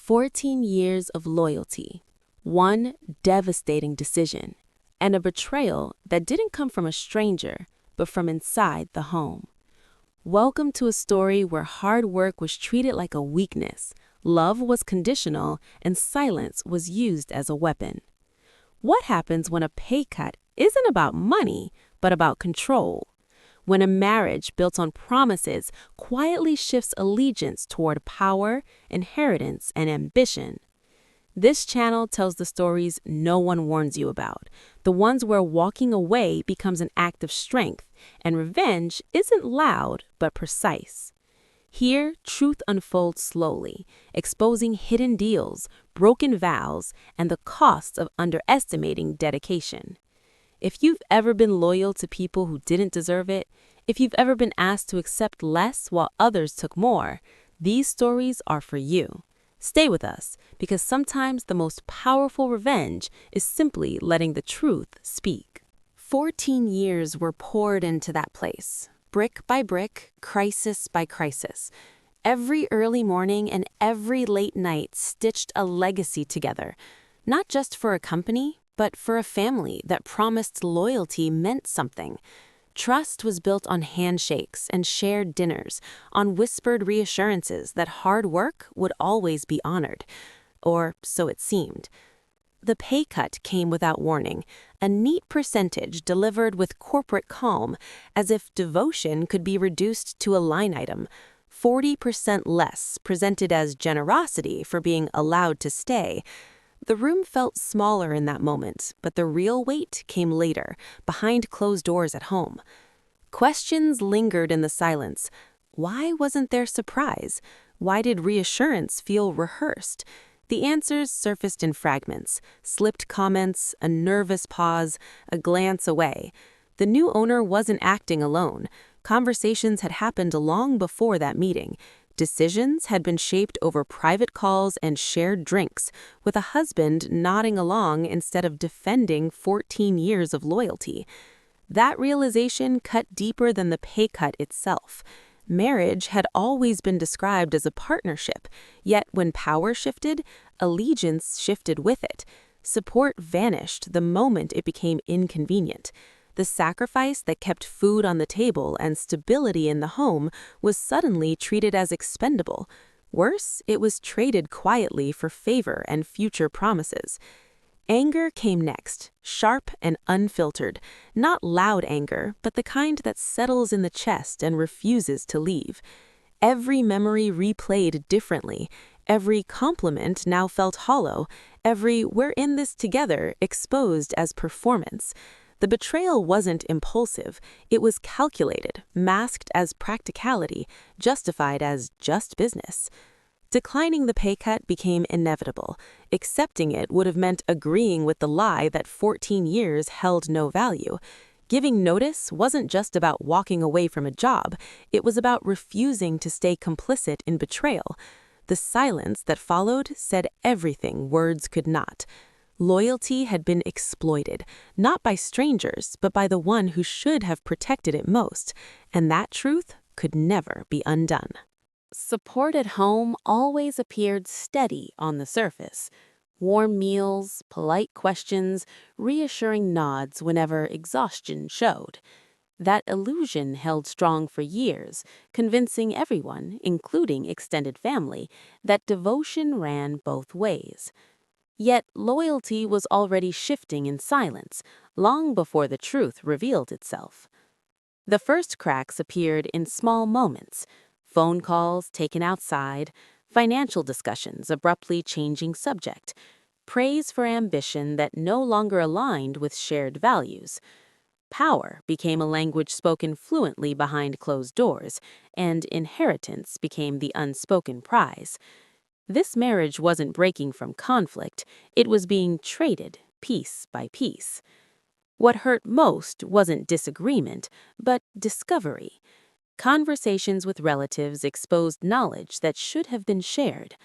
14 years of loyalty, one devastating decision, and a betrayal that didn't come from a stranger, but from inside the home. Welcome to a story where hard work was treated like a weakness, love was conditional, and silence was used as a weapon. What happens when a pay cut isn't about money, but about control? When a marriage built on promises quietly shifts allegiance toward power, inheritance, and ambition. This channel tells the stories no one warns you about, the ones where walking away becomes an act of strength, and revenge isn't loud but precise. Here, truth unfolds slowly, exposing hidden deals, broken vows, and the costs of underestimating dedication. If you've ever been loyal to people who didn't deserve it, if you've ever been asked to accept less while others took more, these stories are for you. Stay with us, because sometimes the most powerful revenge is simply letting the truth speak. 14 years were poured into that place, brick by brick, crisis by crisis. Every early morning and every late night stitched a legacy together, not just for a company, but for a family that promised loyalty meant something. Trust was built on handshakes and shared dinners, on whispered reassurances that hard work would always be honored. Or so it seemed. The pay cut came without warning, a neat percentage delivered with corporate calm, as if devotion could be reduced to a line item. 40% less presented as generosity for being allowed to stay. The room felt smaller in that moment, but the real weight came later, behind closed doors at home. Questions lingered in the silence. Why wasn't there surprise? Why did reassurance feel rehearsed? The answers surfaced in fragments, slipped comments, a nervous pause, a glance away. The new owner wasn't acting alone. Conversations had happened long before that meeting. Decisions had been shaped over private calls and shared drinks, with a husband nodding along instead of defending 14 years of loyalty. That realization cut deeper than the pay cut itself. Marriage had always been described as a partnership, yet when power shifted, allegiance shifted with it. Support vanished the moment it became inconvenient. The sacrifice that kept food on the table and stability in the home was suddenly treated as expendable. Worse, it was traded quietly for favor and future promises. Anger came next, sharp and unfiltered. Not loud anger, but the kind that settles in the chest and refuses to leave. Every memory replayed differently. Every compliment now felt hollow. Every "we're in this together" exposed as performance. The betrayal wasn't impulsive. It was calculated, masked as practicality, justified as just business. Declining the pay cut became inevitable. Accepting it would have meant agreeing with the lie that 14 years held no value. Giving notice wasn't just about walking away from a job. It was about refusing to stay complicit in betrayal. The silence that followed said everything words could not. Loyalty had been exploited, not by strangers, but by the one who should have protected it most, and that truth could never be undone. Support at home always appeared steady on the surface. Warm meals, polite questions, reassuring nods whenever exhaustion showed. That illusion held strong for years, convincing everyone, including extended family, that devotion ran both ways. Yet loyalty was already shifting in silence, long before the truth revealed itself. The first cracks appeared in small moments: phone calls taken outside, financial discussions abruptly changing subject, praise for ambition that no longer aligned with shared values. Power became a language spoken fluently behind closed doors, and inheritance became the unspoken prize. This marriage wasn't breaking from conflict, it was being traded piece by piece. What hurt most wasn't disagreement, but discovery. Conversations with relatives exposed knowledge that should have been shared.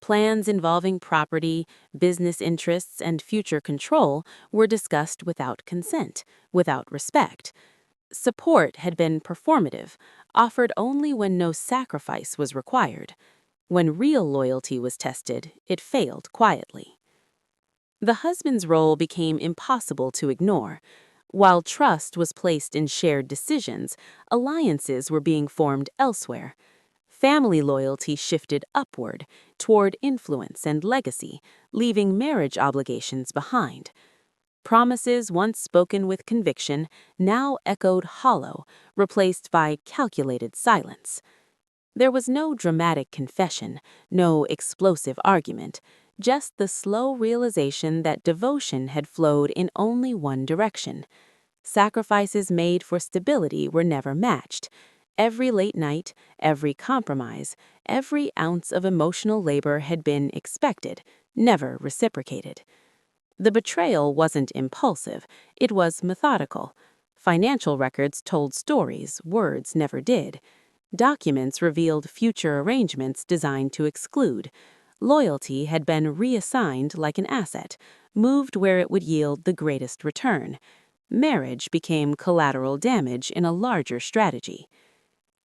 Plans involving property, business interests, and future control were discussed without consent, without respect. Support had been performative, offered only when no sacrifice was required. When real loyalty was tested, it failed quietly. The husband's role became impossible to ignore. While trust was placed in shared decisions, alliances were being formed elsewhere. Family loyalty shifted upward toward influence and legacy, leaving marriage obligations behind. Promises once spoken with conviction now echoed hollow, replaced by calculated silence. There was no dramatic confession, no explosive argument, just the slow realization that devotion had flowed in only one direction. Sacrifices made for stability were never matched. Every late night, every compromise, every ounce of emotional labor had been expected, never reciprocated. The betrayal wasn't impulsive, it was methodical. Financial records told stories, words never did. Documents revealed future arrangements designed to exclude. Loyalty had been reassigned like an asset, moved where it would yield the greatest return. Marriage became collateral damage in a larger strategy.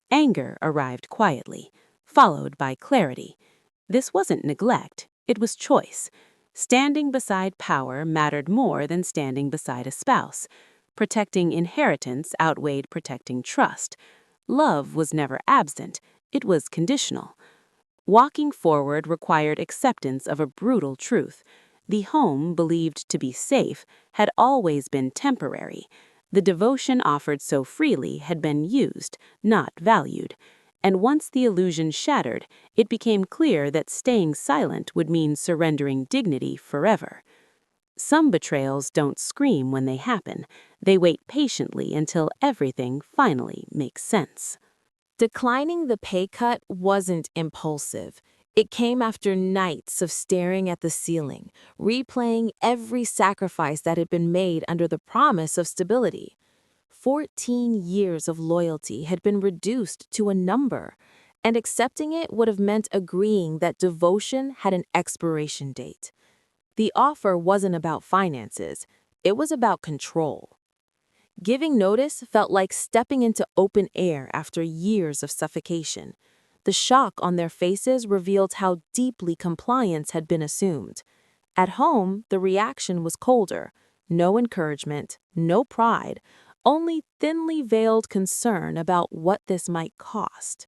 Anger arrived quietly, followed by clarity. This wasn't neglect, it was choice. Standing beside power mattered more than standing beside a spouse. Protecting inheritance outweighed protecting trust. Love was never absent, it was conditional. Walking forward required acceptance of a brutal truth. The home, believed to be safe, had always been temporary. The devotion offered so freely had been used, not valued. And once the illusion shattered, it became clear that staying silent would mean surrendering dignity forever. Some betrayals don't scream when they happen. They wait patiently until everything finally makes sense. Declining the pay cut wasn't impulsive. It came after nights of staring at the ceiling, replaying every sacrifice that had been made under the promise of stability. 14 years of loyalty had been reduced to a number, and accepting it would have meant agreeing that devotion had an expiration date. The offer wasn't about finances, it was about control. Giving notice felt like stepping into open air after years of suffocation. The shock on their faces revealed how deeply compliance had been assumed. At home, the reaction was colder. No encouragement, no pride, only thinly veiled concern about what this might cost.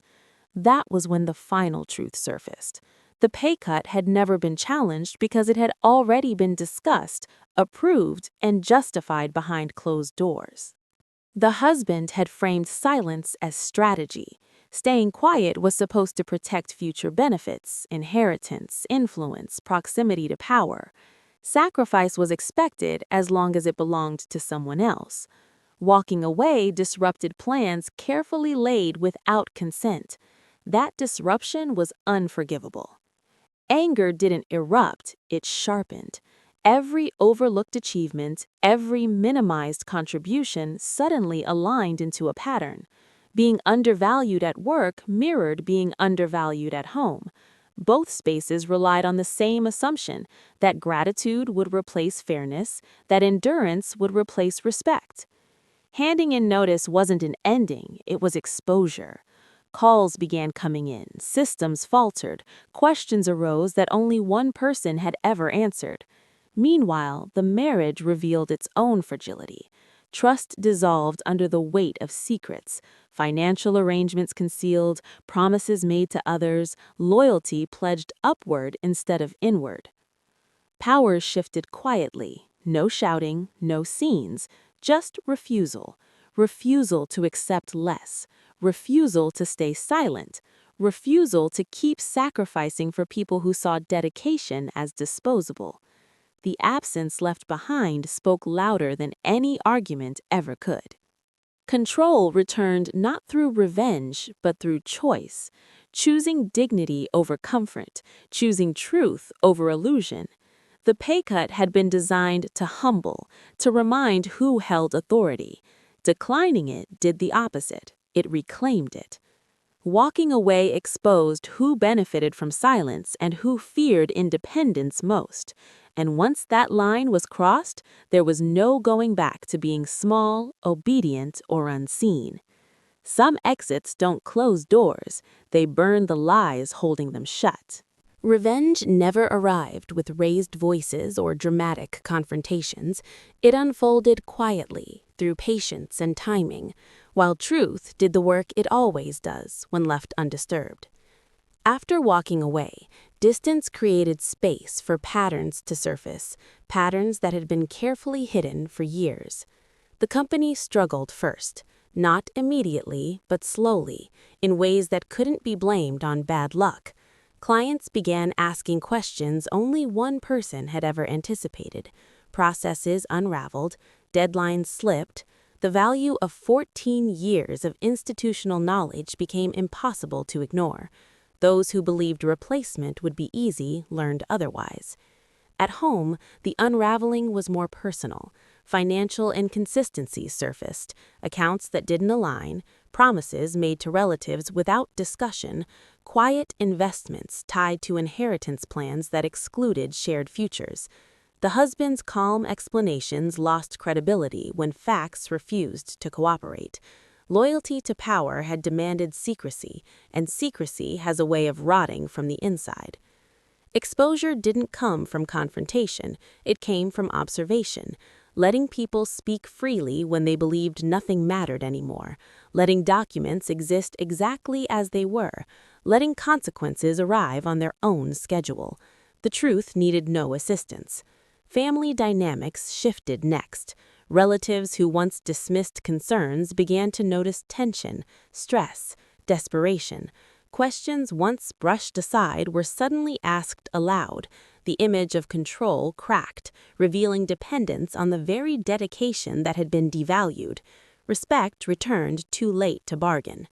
That was when the final truth surfaced. The pay cut had never been challenged because it had already been discussed, approved, and justified behind closed doors. The husband had framed silence as strategy. Staying quiet was supposed to protect future benefits, inheritance, influence, proximity to power. Sacrifice was expected as long as it belonged to someone else. Walking away disrupted plans carefully laid without consent. That disruption was unforgivable. Anger didn't erupt, it sharpened. Every overlooked achievement, every minimized contribution suddenly aligned into a pattern. Being undervalued at work mirrored being undervalued at home. Both spaces relied on the same assumption that gratitude would replace fairness, that endurance would replace respect. Handing in notice wasn't an ending, it was exposure. Calls began coming in, systems faltered, questions arose that only one person had ever answered. Meanwhile, the marriage revealed its own fragility. Trust dissolved under the weight of secrets, financial arrangements concealed, promises made to others, loyalty pledged upward instead of inward. Power shifted quietly, no shouting, no scenes, just refusal. Refusal to accept less, refusal to stay silent, refusal to keep sacrificing for people who saw dedication as disposable. The absence left behind spoke louder than any argument ever could. Control returned not through revenge, but through choice, choosing dignity over comfort, choosing truth over illusion. The pay cut had been designed to humble, to remind who held authority. Declining it did the opposite. It reclaimed it. Walking away exposed who benefited from silence and who feared independence most. And once that line was crossed, there was no going back to being small, obedient, or unseen. Some exits don't close doors, they burn the lies holding them shut. Revenge never arrived with raised voices or dramatic confrontations. It unfolded quietly, through patience and timing, while truth did the work it always does when left undisturbed. After walking away, distance created space for patterns to surface, patterns that had been carefully hidden for years. The company struggled first, not immediately, but slowly, in ways that couldn't be blamed on bad luck. Clients began asking questions only one person had ever anticipated. Processes unraveled, deadlines slipped. The value of 14 years of institutional knowledge became impossible to ignore. Those who believed replacement would be easy learned otherwise. At home, the unraveling was more personal. Financial inconsistencies surfaced, accounts that didn't align, promises made to relatives without discussion, quiet investments tied to inheritance plans that excluded shared futures. The husband's calm explanations lost credibility when facts refused to cooperate. Loyalty to power had demanded secrecy, and secrecy has a way of rotting from the inside. Exposure didn't come from confrontation, it came from observation, letting people speak freely when they believed nothing mattered anymore, letting documents exist exactly as they were, letting consequences arrive on their own schedule. The truth needed no assistance. Family dynamics shifted next. Relatives who once dismissed concerns began to notice tension, stress, desperation. Questions once brushed aside were suddenly asked aloud. The image of control cracked, revealing dependence on the very dedication that had been devalued. Respect returned too late to bargain.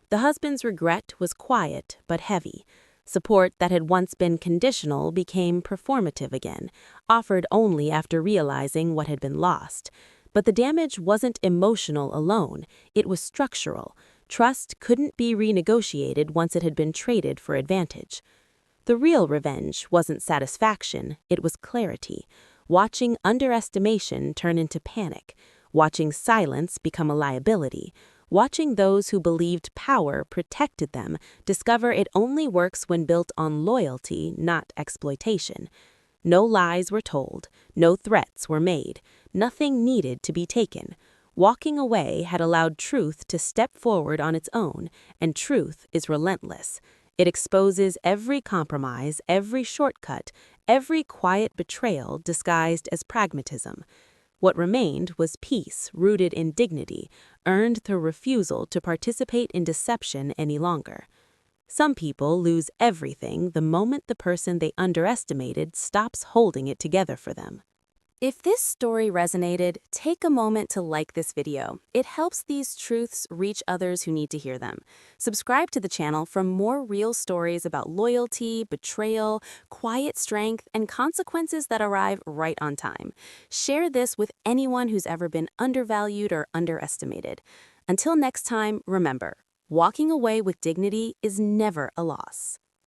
The husband's regret was quiet but heavy. Support that had once been conditional became performative again, offered only after realizing what had been lost. But the damage wasn't emotional alone, it was structural. Trust couldn't be renegotiated once it had been traded for advantage. The real revenge wasn't satisfaction, it was clarity. Watching underestimation turn into panic, watching silence become a liability, watching those who believed power protected them discover it only works when built on loyalty, not exploitation. No lies were told, no threats were made, nothing needed to be taken. Walking away had allowed truth to step forward on its own, and truth is relentless. It exposes every compromise, every shortcut, every quiet betrayal disguised as pragmatism. What remained was peace rooted in dignity, earned through refusal to participate in deception any longer. Some people lose everything the moment the person they underestimated stops holding it together for them. If this story resonated, take a moment to like this video. It helps these truths reach others who need to hear them. Subscribe to the channel for more real stories about loyalty, betrayal, quiet strength, and consequences that arrive right on time. Share this with anyone who's ever been undervalued or underestimated. Until next time, remember, walking away with dignity is never a loss.